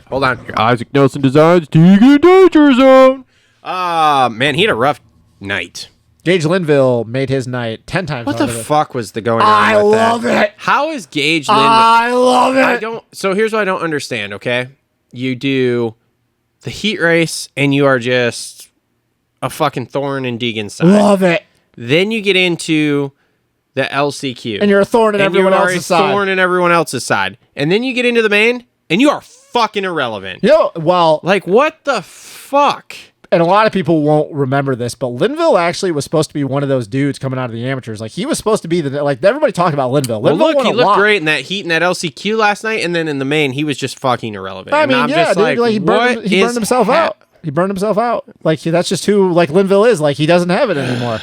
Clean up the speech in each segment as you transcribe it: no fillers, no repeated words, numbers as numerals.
Hold on. Isaac Nelson Designs, Deegan Danger Zone. Man, he had a rough night. Gage Linville made his night 10 times. What the fuck was the going on I with love that? it. How is Gage Linville? I love it. So here's what I don't understand, okay? You do the heat race, and you are just a fucking thorn in Deegan's side. Love it. Then you get into the LCQ. And you're a thorn in everyone else's side. Thorn in everyone else's side. And then you get into the main, and you are fucking irrelevant. Well... Like, what the fuck? And a lot of people won't remember this, but Linville actually was supposed to be one of those dudes coming out of the amateurs. Like, he was supposed to be everybody talked about Linville. Well, look, he looked great in that heat in that LCQ last night, and then in the main, he was just fucking irrelevant. I mean, he burned himself out. He burned himself out. Like, that's just who Linville is. Like, he doesn't have it anymore.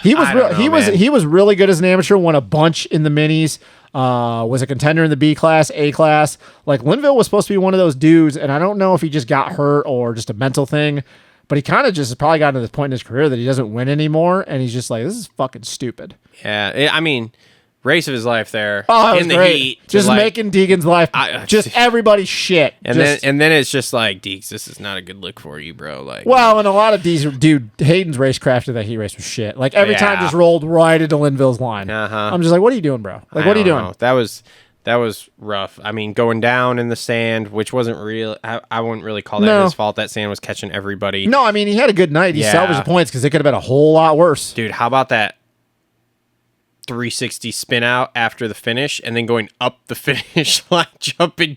He was really good as an amateur. Won a bunch in the minis. Was a contender in the B class, A class. Like, Linville was supposed to be one of those dudes, and I don't know if he just got hurt or just a mental thing. But he kind of just has probably gotten to this point in his career that he doesn't win anymore, and he's just like, this is fucking stupid. Yeah, I mean, race of his life there in the heat. Just making Deegan's life, everybody's shit. And then it's just like, Deeks, this is not a good look for you, bro. Like, well, and a lot of these, dude, Hayden's racecraft in that heat race was shit. Like, every time just rolled right into Linville's line. I'm just like, what are you doing, bro? Like, what are you doing? That was rough. I mean, going down in the sand, which wasn't real. I wouldn't really call that his fault. That sand was catching everybody. No, I mean, he had a good night. He salvaged the points because it could have been a whole lot worse. Dude, how about that 360 spin out after the finish and then going up the finish line, jumping.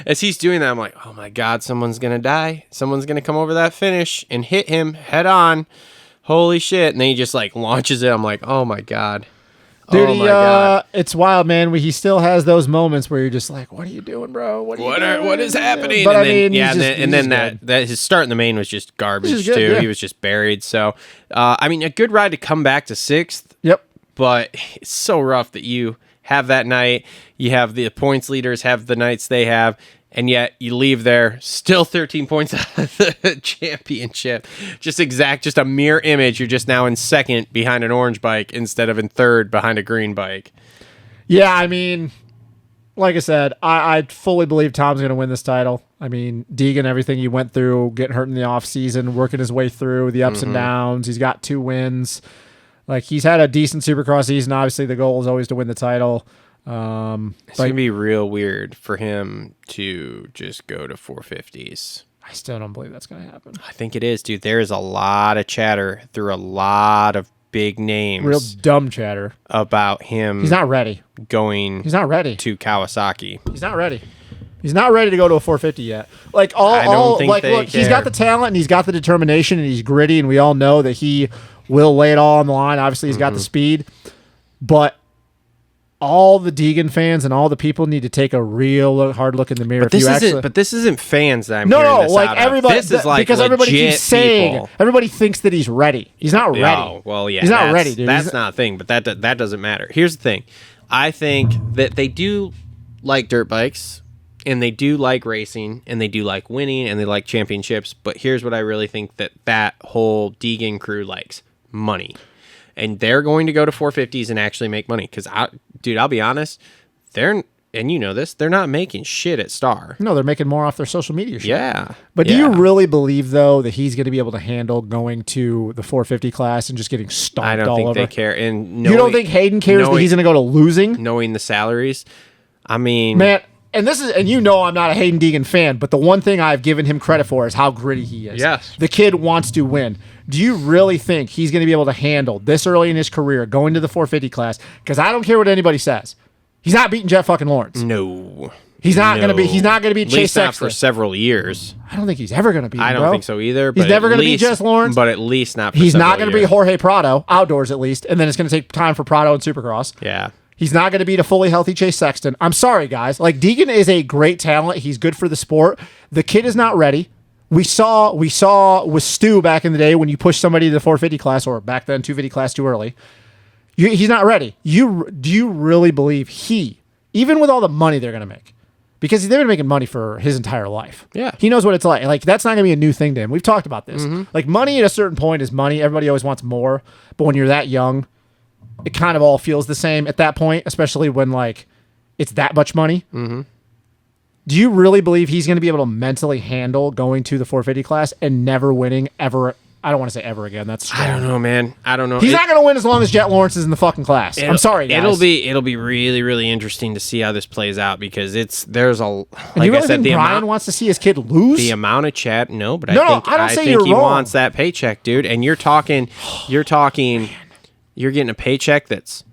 As he's doing that, I'm like, oh my God, someone's going to die. Someone's going to come over that finish and hit him head on. Holy shit. And then he just like launches it. I'm like, oh my God. Dude, it's wild, man. He still has those moments where you're just like, "What are you doing, bro? What is happening?" But and then that his start in the main was just garbage too. Yeah. He was just buried. So, I mean, a good ride to come back to 6th. Yep. But it's so rough that you have that night. You have the points leaders have the nights they have. And yet you leave there still 13 points out of the championship. Just a mirror image. You're just now in 2nd behind an orange bike instead of in 3rd behind a green bike. Yeah, I mean, like I said, I fully believe Tom's going to win this title. I mean, Deegan, everything he went through, getting hurt in the offseason, working his way through the ups and downs. He's got 2 wins. Like, he's had a decent Supercross season. Obviously, the goal is always to win the title. It's gonna be real weird for him to just go to 450s. I still don't believe that's gonna happen. I think it is, dude. There is a lot of chatter through a lot of big names, real dumb chatter about him. He's not ready. He's not ready to Kawasaki. He's not ready. He's not ready to go to a 450 yet. Like look, he's got the talent and he's got the determination and he's gritty and we all know that he will lay it all on the line. Obviously, he's got the speed, but all the Deegan fans and all the people need to take a real hard look in the mirror. But this isn't fans that I'm hearing this out everybody. Of. This is like because everybody keeps saying people. Everybody thinks that he's ready. He's not ready. Oh, well, yeah, he's not ready, dude. That's not a thing. But that doesn't matter. Here's the thing. I think that they do like dirt bikes, and they do like racing, and they do like winning, and they like championships. But here's what I really think that whole Deegan crew likes: money. And they're going to go to 450s and actually make money. Because, I'll be honest, and you know this, they're not making shit at Star. No, they're making more off their social media shit. Yeah. But do you really believe, though, that he's going to be able to handle going to the 450 class and just getting stomped all over? I don't think they care. And you don't think Hayden cares that he's going to go to losing? Knowing the salaries? I mean... Man... And I'm not a Hayden Deegan fan, but the one thing I've given him credit for is how gritty he is. Yes. The kid wants to win. Do you really think he's going to be able to handle this early in his career going to the 450 class? Because I don't care what anybody says. He's not beating Jet fucking Lawrence. No. He's not going to be. He's not going to beat Chase Sexton for several years. I don't think he's ever going to beat him, I don't think so either. He's never going to beat Jess Lawrence. But at least not for He's not going to beat Jorge Prado, outdoors at least. And then it's going to take time for Prado and Supercross. Yeah. He's not going to beat a fully healthy Chase Sexton. I'm sorry, guys. Like, Deegan is a great talent. He's good for the sport. The kid is not ready. We saw with Stu back in the day when you push somebody to the 450 class, or back then 250 class too early. He's not ready. Do you really believe even with all the money they're going to make, because they've been making money for his entire life. Yeah. He knows what it's like. Like, that's not going to be a new thing to him. We've talked about this. Like, money at a certain point is money. Everybody always wants more. But when you're that young, it kind of all feels the same at that point, especially when, like, it's that much money. Do Do you really believe he's going to be able to mentally handle going to the 450 class and never winning ever? I don't want to say ever again. That's strong. I don't know, man. I don't know. He's not going to win as long as Jet Lawrence is in the fucking class. I'm sorry, guys. It'll be really, really interesting to see how this plays out because there's a like and you really I said, think Brian wants to see his kid lose? The amount of chat, no, but I think he wants that paycheck, dude. And you're getting a paycheck that's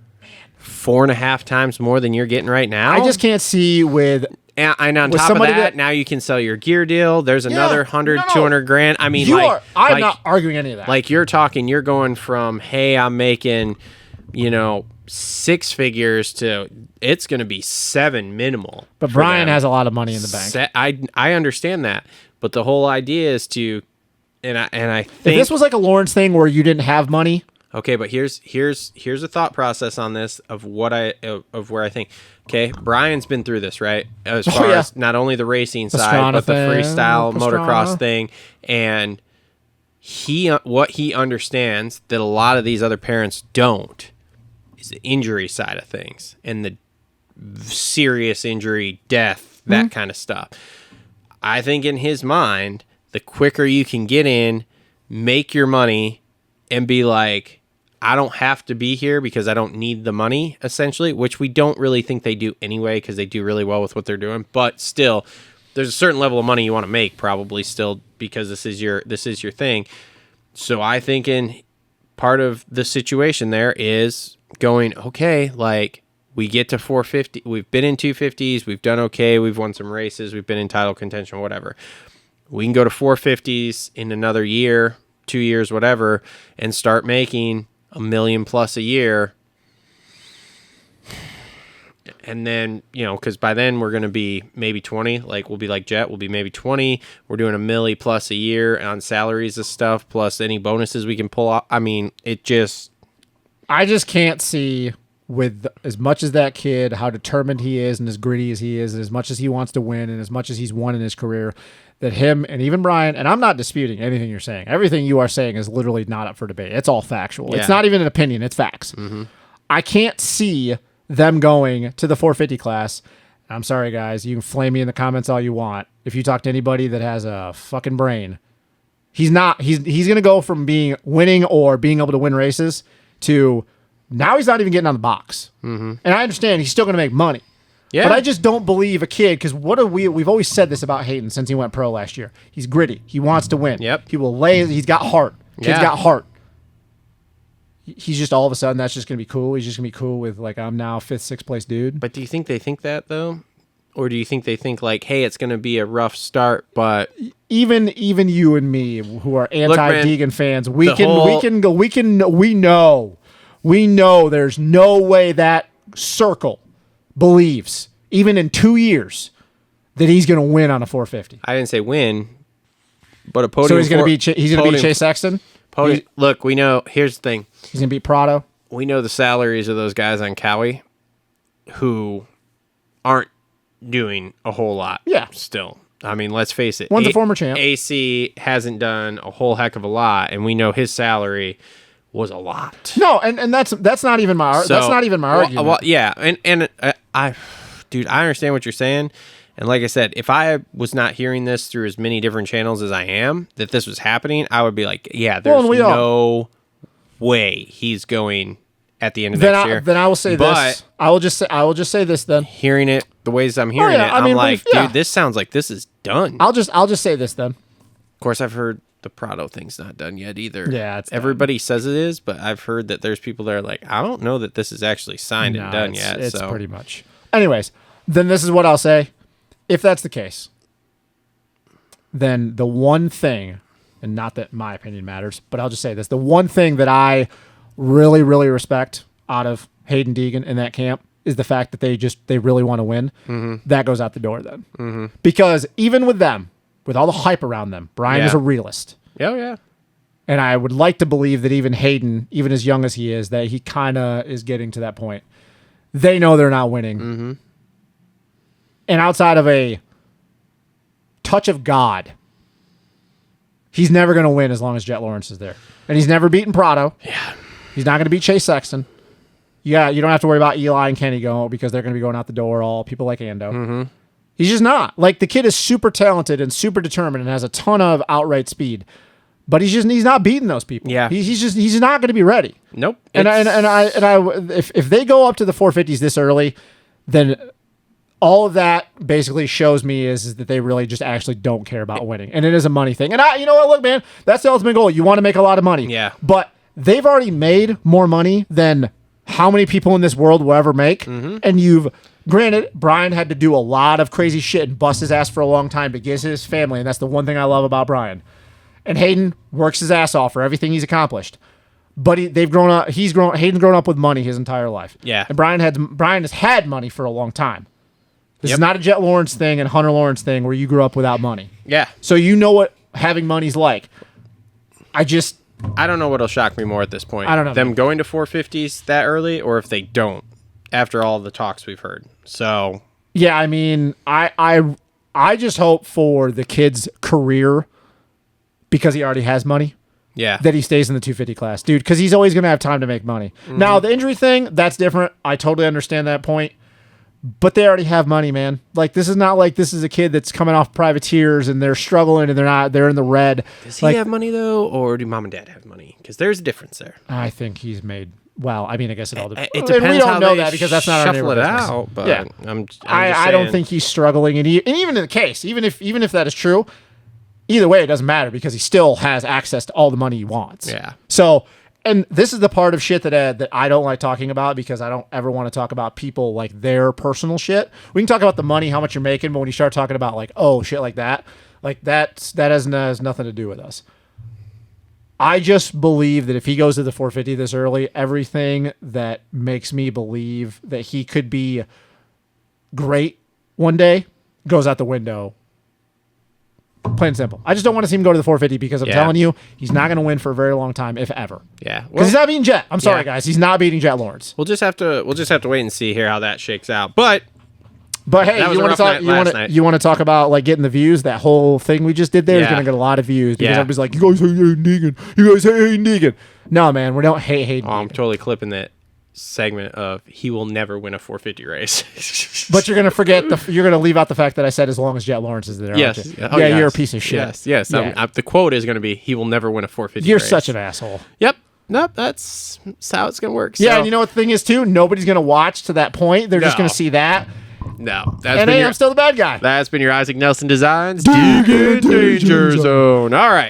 4.5 times more than you're getting right now. I just can't see with. And on top of that, now you can sell your gear deal. There's another 200 grand. I mean, I'm not arguing any of that. Like you're going from, hey, I'm making, 6 figures to it's going to be 7 minimal. But Brian has a lot of money in the bank. I understand that, but the whole idea is to, and I think if this was like a Lawrence thing where you didn't have money. Okay, but here's a thought process on this of where I think. Okay, Brian's been through this, right? As far as not only the racing side, but the freestyle motocross thing, and what he understands that a lot of these other parents don't is the injury side of things and the serious injury, death, that kind of stuff. I think in his mind, the quicker you can get in, make your money, and be like, I don't have to be here because I don't need the money, essentially, which we don't really think they do anyway because they do really well with what they're doing. But still, there's a certain level of money you want to make probably still because this is your thing. So I think in part of the situation there is going, okay, like we get to 450. We've been in 250s. We've done okay. We've won some races. We've been in title contention, whatever. We can go to 450s in another year, 2 years, whatever, and start making $1 million plus a year. And then, because by then we're going to be maybe 20, like we'll be like Jet, we'll be maybe 20. We're doing $1 million plus a year on salaries and stuff, plus any bonuses we can pull off. I mean, I just can't see with as much as that kid, how determined he is and as gritty as he is, and as much as he wants to win and as much as he's won in his career, that him and even Brian, and I'm not disputing anything you're saying. Everything you are saying is literally not up for debate. It's all factual. Yeah. It's not even an opinion. It's facts. Mm-hmm. I can't see them going to the 450 class. I'm sorry, guys. You can flame me in the comments all you want. If you talk to anybody that has a fucking brain, he's going to go from winning or being able to win races to now he's not even getting on the box. Mm-hmm. And I understand he's still going to make money. Yeah. But I just don't believe a kid, because we've always said this about Hayden since he went pro last year. He's gritty. He wants to win. Yep. He's got heart. Kid's got heart. He's just all of a sudden, that's just going to be cool. He's just going to be cool with, like, I'm now 5th, 6th place dude. But do you think they think that, though? Or do you think they think, like, hey, it's going to be a rough start, but... Even you and me, who are anti-Deegan fans, we know there's no way that circle believes, even in 2 years, that he's going to win on a 450. I didn't say win, but a podium. So he's going to beat Chase Sexton? Look, we know, here's the thing. He's going to beat Prado? We know the salaries of those guys on Cowie who aren't doing a whole lot still. I mean, let's face it. One's a former champ. AC hasn't done a whole heck of a lot, and we know his salary was a lot. No, and that's not even my argument. Well, yeah, and I understand what you're saying, and like I said, if I was not hearing this through as many different channels as I am, that this was happening, I would be like, yeah, there's no way he's going at the end of next year. Then I will say this. I will just say this then. Hearing it the ways I'm hearing it, I'm like, dude, this sounds like this is done. I'll just say this then. Of course, I've heard the Prado thing's not done yet either. Yeah, everybody says it is, but I've heard that there's people that are like, I don't know that this is actually signed and done yet. It's pretty much. Anyways, then this is what I'll say. If that's the case, then the one thing, and not that my opinion matters, but I'll just say this: the one thing that I really, really respect out of Hayden Deegan in that camp is the fact that they really want to win. Mm-hmm. That goes out the door then, because even with them, with all the hype around them, Brian is a realist. Oh, yeah. And I would like to believe that even Hayden, even as young as he is, that he kind of is getting to that point. They know they're not winning. Mm-hmm. And outside of a touch of God, he's never going to win as long as Jet Lawrence is there. And he's never beaten Prado. Yeah. He's not going to beat Chase Sexton. Yeah, you don't have to worry about Eli and Kenny going because they're going to be going out the door, all people like Ando. Mm-hmm. He's just not. Like, the kid is super talented and super determined and has a ton of outright speed, but he's not beating those people. Yeah, he's not going to be ready. Nope. If they go up to the 450s this early, then all of that basically shows me is that they really just actually don't care about winning, and it is a money thing. And you know what? Look, man, that's the ultimate goal. You want to make a lot of money. Yeah. But they've already made more money than how many people in this world will ever make, and Granted, Brian had to do a lot of crazy shit and bust his ass for a long time to get his family, and that's the one thing I love about Brian. And Hayden works his ass off for everything he's accomplished. But Hayden's grown up with money his entire life. Yeah. And Brian has had money for a long time. This is not a Jet Lawrence thing and Hunter Lawrence thing where you grew up without money. Yeah. So you know what having money's like. I don't know what'll shock me more at this point. I don't know. Them going to 450s that early, or if they don't, after all the talks we've heard. So yeah, I mean, I just hope for the kid's career, because he already has money. Yeah. That he stays in the 250 class, dude, because he's always going to have time to make money. Now, the injury thing, that's different. I totally understand that point. But they already have money, man. Like, this is not like this is a kid that's coming off privateers and they're struggling and they're in the red. Does he have money, though, or do mom and dad have money? Because there's a difference there. I think he's made... Well, I mean, I guess it all depends. It depends. We don't how know they that because that's not our shuffle it business. out. But yeah, I'm just I don't think he's struggling, and even in the case, even if that is true, either way, it doesn't matter because he still has access to all the money he wants. Yeah. So, and this is the part of shit that I don't like talking about because I don't ever want to talk about people like their personal shit. We can talk about the money, how much you're making, but when you start talking about like shit like that has nothing to do with us. I just believe that if he goes to the 450 this early, everything that makes me believe that he could be great one day goes out the window. Plain and simple. I just don't want to see him go to the 450 because I'm telling you, he's not going to win for a very long time, if ever. Yeah, because he's not beating Jet. I'm sorry, guys, he's not beating Jet Lawrence. We'll just have to wait and see here how that shakes out. But hey, you want to talk about like getting the views? That whole thing we just did there is going to get a lot of views because everybody's like, you guys hate Hayden Deegan. You guys hate Hayden Deegan. No, man, we don't hate Hayden. I'm totally clipping that segment of he will never win a 450 race. But you're going to forget you're going to leave out the fact that I said as long as Jet Lawrence is there. Yes. Yes. You're a piece of shit. Yes. Yeah. The quote is going to be he will never win a 450 You're race. such an asshole. Yep. Nope, that's how it's going to work. Yeah, and you know what the thing is, too? Nobody's going to watch to that point. They're just going to see that. No. I'm still the bad guy. That's been your Isaac Nelson Designs Deegan Danger Zone. All right.